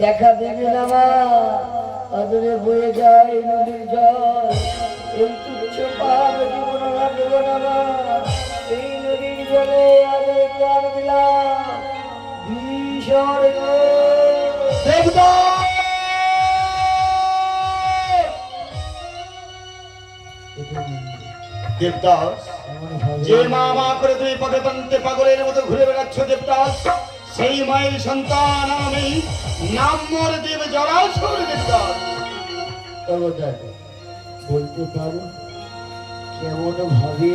দেখা দেবে না মা, আদরে বয়ে যায় নদীর জল, এই তুচ্ছ পাপ জীবন রাখব না মা। এই নদীর জলে আদরে প্রাণ দিলাম ভীষণ দেবদাস, যে মা মা করে তুমি পদে প্রান্তে পাগলের মতো ঘুরে বেড়াচ্ছ দেবদাস, সেই মায়ের সন্তান আমি, নাম মোর দেব জরাসুর দেবদাস। বলতে পারো কেমন ভাবে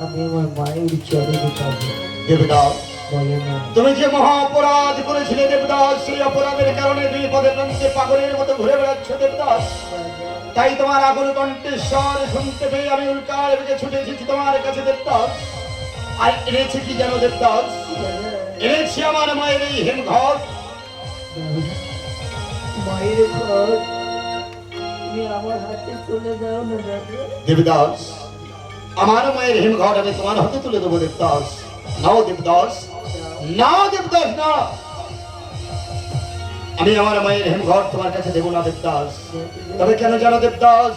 আমি আমার মায়ের চরণে পাবো? দেবদাস, বলে না তুমি যে মহা অপরাধ করেছিলে দেবদাস, সেই অপরাধের কারণে তুমি পদে প্রান্তে পাগলের মতো ঘুরে বেড়াচ্ছ দেবদাস। তাই তোমার আগুন কণ্ঠেশ্বর শুনতে পেয়ে আমি উল্কার বেগে ছুটে এসেছি তোমার কাছে দেবদাস। আর এনেছি কি জানো দেবদাস? এনেছি আমার মায়ের এই হেমঘর। মায়ের ঘর তুমি আমার হাতে তুলে দাও না দাদা। দেবদাস, আমার মায়ের হেমঘর আমি তোমার হাতে তুলে দেবো দেবদাস। নাও দেবদাস, না দেবদাস না, আমি আমার মায়ের হেমঘর তোমার কাছে দেবো না দেবদাস। তবে কেন জানো দেবদাস?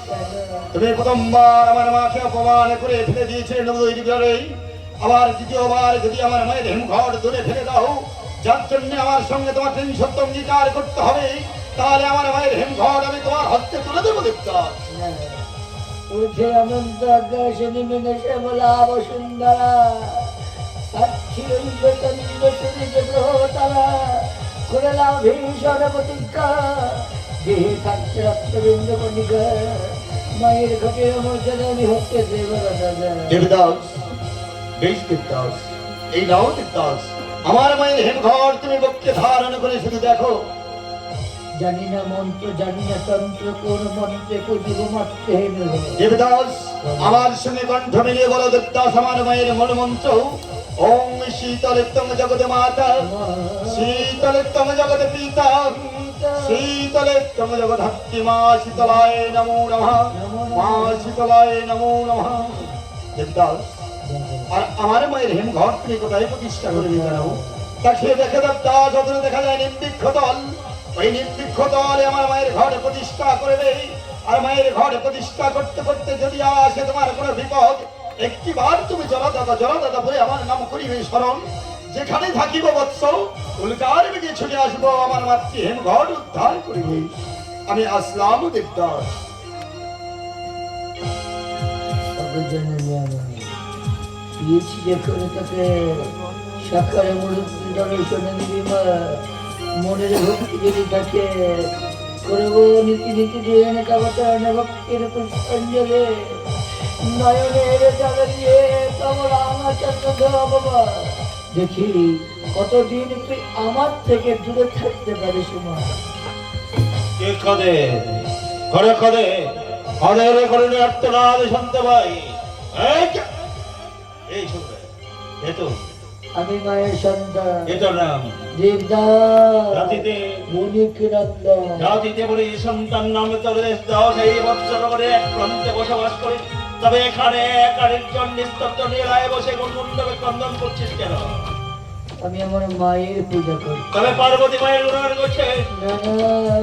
তুমি প্রথমবার আমার মাকে অপমান করে ফেলে দিয়েছিলে নদীর জলে, আবার দ্বিতীয়বার যদি আমার মায়ের হেমঘর দূরে ফেলে দাও, যার জন্য আমার সঙ্গে তোমার ৩০০ অঙ্গীকার করতে হবে, তাহলে আমার মায়ের হেমঘর আমি তোমার হস্তে তুলে দেবো দেবদাস। উঠে অনন্ত আকাশে নেমে নেশে বলা বসুন্ধরা, সাক্ষী রইল চন্দ্র সূর্য গ্রহ তারা, করলাম ভীষণ প্রতিজ্ঞা, দেহে থাকছে রক্তবিন্দু কণিকা, মায়ের ঘটের মর্যাদা আমি হতে দেব না দাদা। দেবদাস, বেশ দেবদাস, এই নাও দেবদাস, আমার মায়ের হেমঘর তুমি বক্ষে ধারণ করে শুধু দেখো। জানি না মন্ত্র, জানি না তন্ত্র, কোন মন্ত্রে পুজিব মাত্রে হেন দেবদাস, আমার সঙ্গে কণ্ঠ মিলিয়ে বলো দেবদাস আমার মায়ের মূল মন্ত্র। ওম শীতলেত্তম জগতে মাতা, শীতলেত্তম জগতে পিতা, শীতলেত্তম জগধাত্রী মা শীতলায় নমো নমঃ, মা শীতলায় নমো নমঃ। দেবদাস, আর আমার মায়ের হেমঘর তুমি কোথায় প্রতিষ্ঠা করবে জানো? তাকে দেখে দেবদাস, অদূরে দেখা যায় নির্বৃক্ষ দল, ওই নির্বৃক্ষ দলে আমার মায়ের ঘরে প্রতিষ্ঠা করবে। আর মায়ের ঘরে প্রতিষ্ঠা করতে করতে যদি আসে তোমার কোনো বিপদ, একটিবার তুমি জলদাতা বলে আমার নাম করিবে স্মরণ। যেখানে থাকিব বৎস, উল্কার বেগে ছুটে আসবো, আমার মাতৃ হেমঘর উদ্ধার করিবে। আমি আসলাম দেবদাস। দিয়েছি যখন তোকে সাকারে মূর্তি দর্শনে দিবি মা, মনের ভক্তি যদি থাকে করবো নীতি নীতি দিয়ে কাবতারণে ভক্তির পুষ্পাঞ্জলে, নয়নের জল দিয়ে কমল আমার চন্দ্র বাবা, দেখি কতদিন তুই আমার থেকে দূরে থাকতে পারিস মা। ঘরে ঘরে ঘরে ঘরে আর্তনাদ শুনতে পাই। এই শুনবে এতো আমি মায়ের সন্তান এতো নাম দেবদাস, জাতিতে মণিক নন্দন, জাতিতে বলে সন্তান নামে তোর দেশ দাও, সেই বৎসর করে এক প্রান্তে বসবাস করে। তবে এখানে এক আরেকজন নিস্তব্ধ নিরায় বসে গুনগুনভাবে ক্রন্দন করছিস কেন? আমি আমার মায়ের পূজা করি। তবে পার্বতী মায়ের গুণগান করছে? না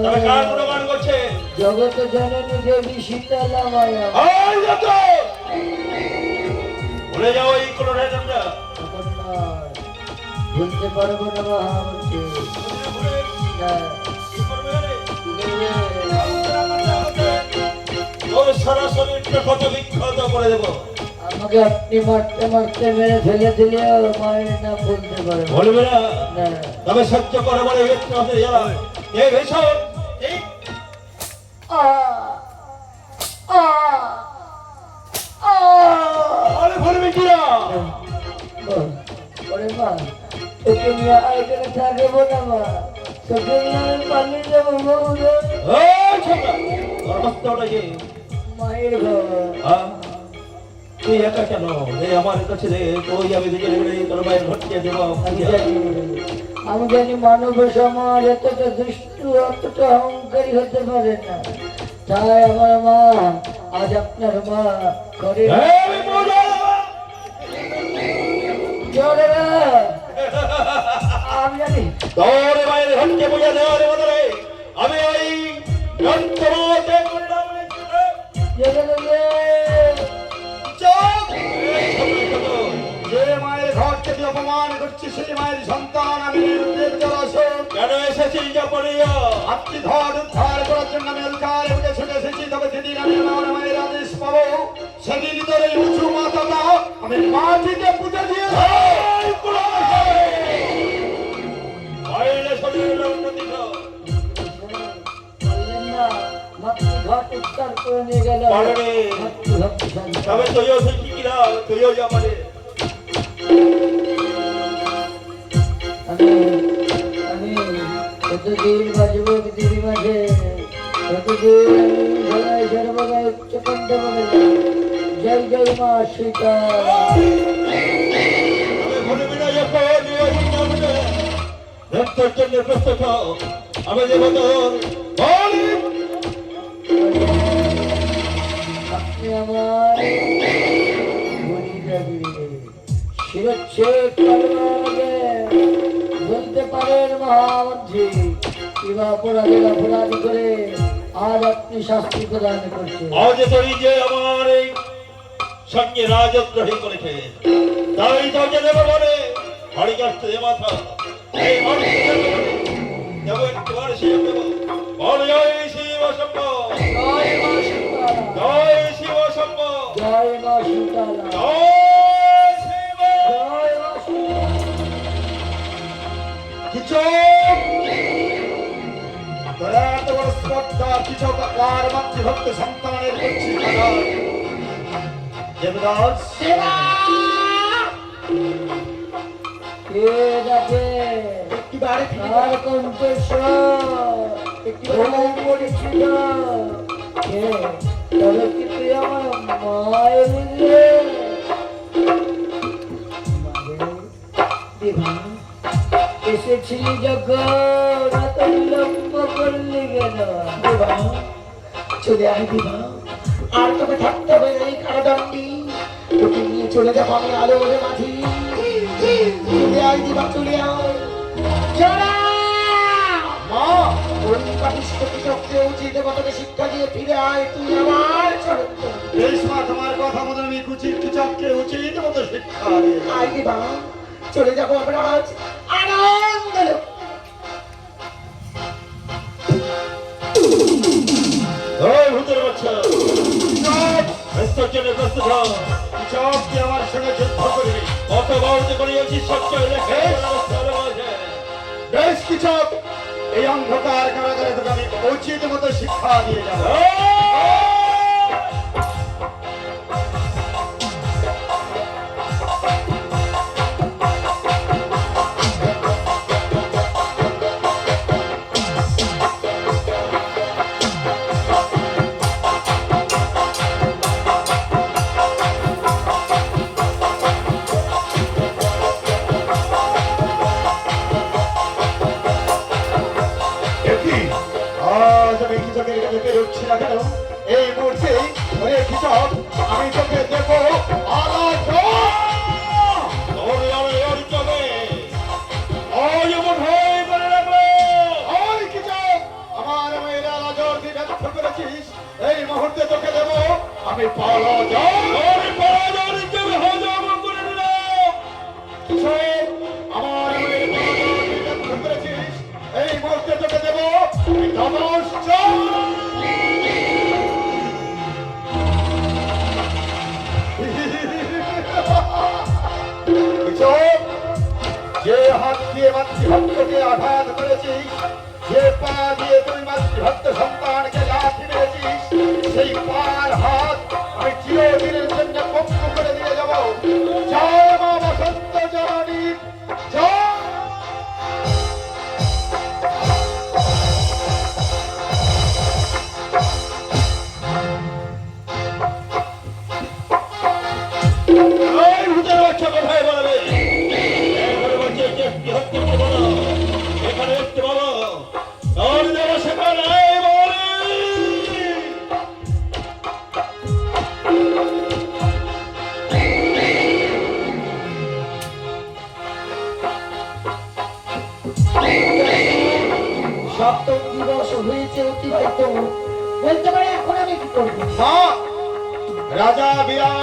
তবে কার গুণগান করছে? জগত জননী দেবী শীতলা মায়া। ভুলে যাও এই কোণের আমরা ভুলতে পারবো না মা আমাকে। সারা শরীরটা কত বিক্ষত করে দেবো। আমাকে আপনি মারতে মারতে মেরে ফেলে দিলেও মায়ের নাম বলতে পারবো বলবে না? না। তবে সহ্য করে বলে এই ভেষজ এই আরে বলবে কি না? ওরে মা, তোকে নিয়ে আয়োজনে থাকবো না মা, তোকে নিয়ে আমি পালিয়ে যাবো মায়ের ঘর। তুই একা কেন? আমার কাছে তুই আমি তোর মায়ের ঘটকে দেব। আমি জানি মানব সমাজ এতটা দুষ্টু, অতটা অহংকারী হতে পারে না, তাই আমার মা আজ আপনার মা করে আমি জানি তোর মায়ের ঘরকে বুঝে দেওয়ার বদলে আমি ওই যন্ত্রমাকে করলাম চুপ! যে মায়ের ঘর থেকে অপমান করছি সেই মায়ের সন্তান আমি নিরুদ্দেশ জলাশয় কেন এসেছিস জাপানিয়া? আপনি ঘর উদ্ধার করার জন্য আমি উদ্ধার উঠে ছুটে এসেছি, তবে যেদিন আমি আমার মায়ের আদেশ পাবো সেদিন তোর এই উঁচু মাথাটা আমি মাটিতে পুঁতে দিয়ে বাইরে শরীরের উন্নতি কর। বললেন না, মাতৃঘট উদ্ধার করে নিয়ে গেল। পারবে। মাতৃঘট শান্তি। তবে তুইও শিখি কিনা, তুইও জাপানে। আমি কতদিন বাজব পৃথিবী মাঝে, কতদিন গলায় সর্বদাই উচ্চকণ্ঠ বলে জয় জয় মা সীতা। আমি ভুলবি না যখন ওই জাপানে রক্তের জন্য প্রস্তুত হও। আমি দেব তোর বল। আপনি আমার শিরচ্ছেদ করবার আগে বলতে পারেন মহামন্ত্রী কিংবা অপরাধের অপরাধ করে আজ আপনি শাস্তি প্রদান করছেন। আজ তুই যে আমার এই সঙ্গে রাজদ্রোহী করেছে, তাই তোকে দেব বলে হাড়ি কাটতে দে মাথা। এই মানুষ দেব একবার শিব দেব। বল জয় শিব শম্ভো, জয় মা সীতারাম, জয় শিব শম্ভো, জয় মা সীতারাম, জয় শিব। জয় মা সীতারাম। কিছু তোরা এত বড় স্পর্ধা কিছু কার মাতৃভক্ত সন্তানের করছি দেবদাস কে ডাকে? একটি বাড়ি কার কণ্ঠস্বর? বহু পরিচিত। কে? তবে কি তুই আমার মায়ের বুঝলে? দিভা, এসেছিলি যখন এত বিলম্ব করলি কেন? দিভা, চলে আয় দিবা, আর তোকে থাকতে হবে এই কারাদণ্ডী, তোকে নিয়ে চলে যাবো আমি আলো ওরে মাঝি। চলে আয় দিবা, চলে আয়। মা, ওই পাপিষ্ঠ কৃষককে উচিত তোকে শিক্ষা দিয়ে ফিরে আয়, তুই আমার চরণ। বেশ মা, তোমার কথা মতো আমি কুচিত কৃষককে উচিত মতো শিক্ষা দিয়ে আয় দিবা, চলে যাবো আমরা আজ আনন্দ। ওই ভূতের বাচ্চা, ব্যস্তর জন্য প্রস্তুত হও। কৃষক তুই আমার সঙ্গে যুদ্ধ করবি। কত বাউতে করিয়েছিস সত্য দেখে বেশ কৃষক, এই অন্ধকার কারাগারে তোকে আমি উচিত মতো শিক্ষা দিয়ে যাবো। আজ আমি কৃষকের কাছে বেরোচ্ছি না কেন? এই মুহূর্তে ওরে কৃষক, আমি তোকে দেবো আলাদ। ওই কৃষক, আমার মেয়ের আলাজর তুই ব্যর্থ করেছিস, এই মুহূর্তে তোকে দেবো আমি পালা যাও। কৃষক, আমার মেয়ের আলাজর তুই ব্যর্থ করেছিস, এই মুহূর্তে তোকে দেবো আমি ধনুষ্য। কৃষক, যে হাত দিয়ে মাতৃভক্তকে আঘাত করেছিস, যে পা দিয়ে তুই মাতৃভক্ত সন্তানকে লাথি মেরেছিস, সেই পার হাত আমি চিরদিনের জন্য পক্ষ করে দিয়ে যাবো। জয় মা বসন্ত জননী, জয়। এই ভূতের বাচ্চা কোথায় বলবে? এখানে বলছে যে কি হচ্ছে বলো, এখানে একটু বলো, তোর দেবো সেখানে বলে। সপ্তম দিবস হয়েছে অতীত, বলতে পারে এখন আমি কি করবো? মা, রাজা বিরাট